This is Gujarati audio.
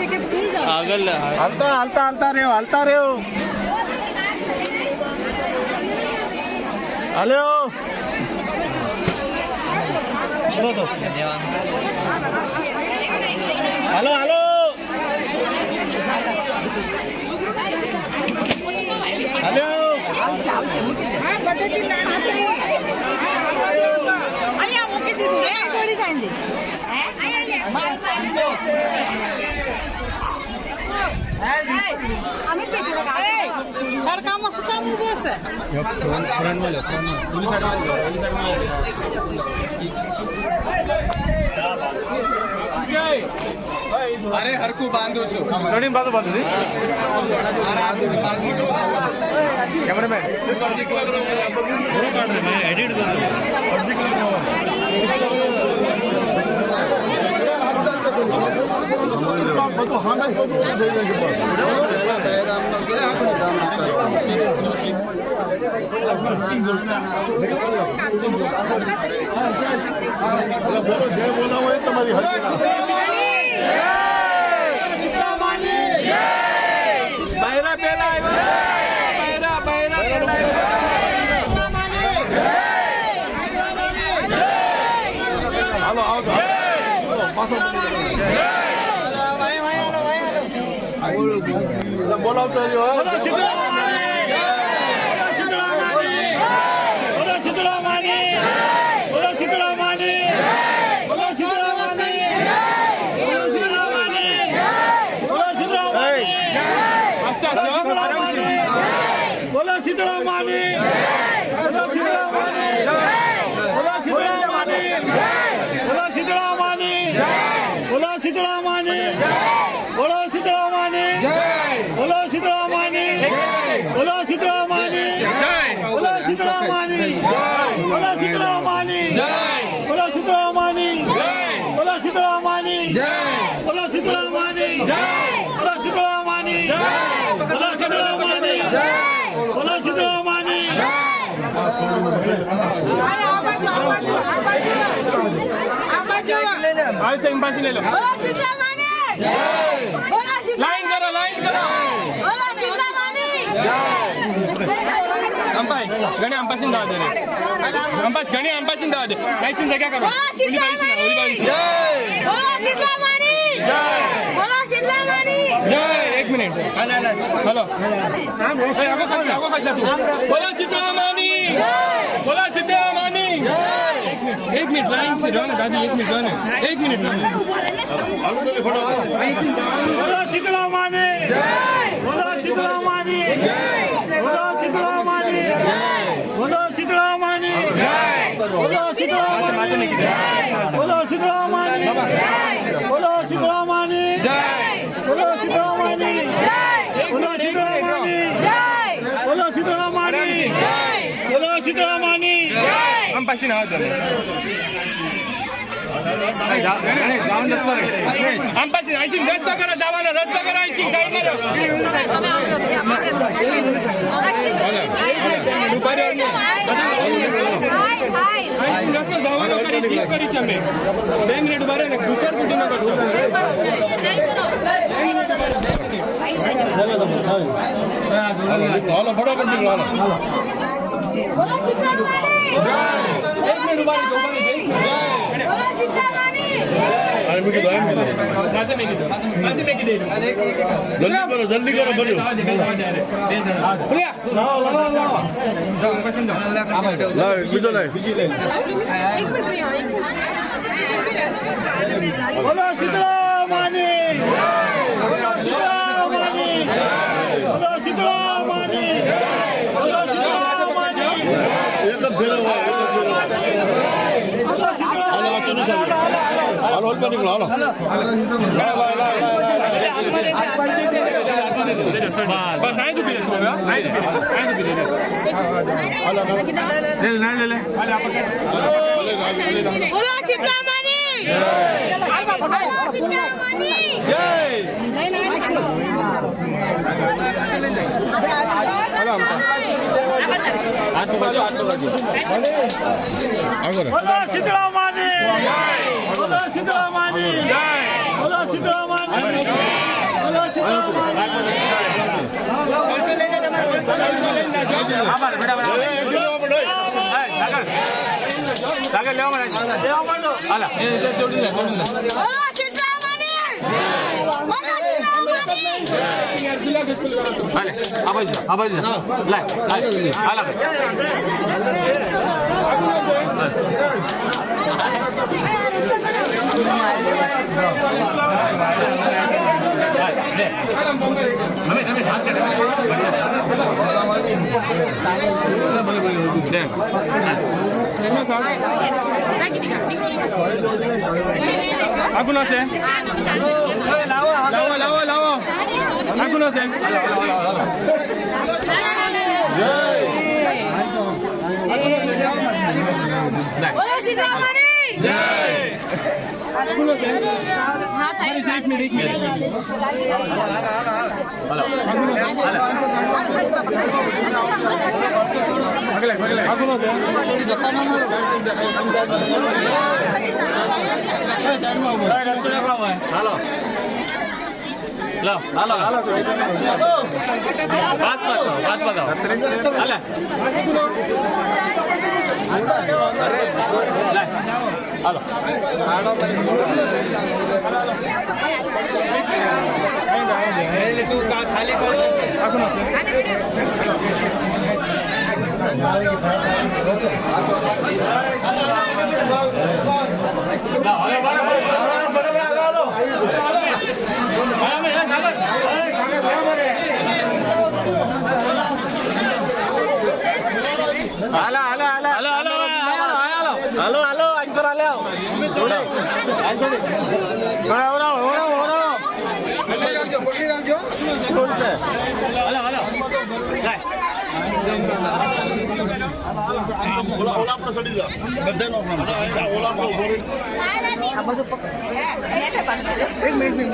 આગળ હાલતા હાલતા હાલતા રહ્યો હાલ્યો હાલો હાલો હાલ્યો અહીંયા મૂકી દીધું છોડી જાય અમિત ભાઈ કામમાં શું કામ ઉભો છે અરે હરકું બાંધું છું કેમેરામેન બોલા હોય તમારી બૈરા પેલા આવ્યો બૈરા પેલા હાલો આવો બોલાવતો બોલો શીતળા માની બોલો શીતળા માની બોલો શીતળા માની બોલો શીતળા માની બોલો શીતળા માની બોલો શીતળા માની બોલો શીતળા માની બોલો શીતળા માની બોલો શીતળા માની બોલો શીતળા માની બોલો શીતળા માની બોલો શીતળા માની બોલો શીતળા માની બોલો શીતળા માની બોલો શીતળા માની બોલો શીતળા માની घणे अंपासिन दावा दे अंपास घणे अंपासिन दावा दे लाइसेंस क्या करो जय एक मिनिट हेलो बोला शीतला मानी बोला शीतला मानी एक मिनट लाइन से रहो ना दादी एक मिनट બોલો શીતળા માની બોલો શીતળા માની બોલો શીતળા માની બોલો શીતળા માની બોલો શીતળા માની બોલો શીતળા માની બોલો શીતળા માની બોલો શીતળા માની બોલો શીતળા માની બોલો શીતળા માની બોલો શીતળા માની अंपासिन आवाज अंपासिन आयसिन रस्ता करा जावाना रस्ता करा आयसिन साइड आयसिन रस्ता जावाना करी અમે 2 મિનિટ બારે ને દુસર કુટી ન કરશો હાલો ફટાફટ નીકળો હાલો બોલો શીતળા માની 1 મિનિટ બારે બોલો શીતળા માની આ મે કીધું राजे में की दे જલ્દી કરો ભર્યો લાવ બીજો લાવ બોલો શીતળા માની બોલો શીતળા માની બોલો શીતળા માની બોલો શીતળા માની એક જ ફેરો બોલો શીતળા હાલો હલકા નીકળો હાલો बस आए तो भी ले बोलो शीतला मानी बोलो शीतला मानी જય બોલો શીતળા માની બોલો શીતળા માની બોલો શીતળા માની Alguno છે લાવો alguno છે બોલો સીતારામની જય alguno છે હા થાય એક મિનિટ alguno છે ઓલા પર સડી જા બધાનો ઓલા પર ઉભો રહી આ બધું પકડ એક મિનિટ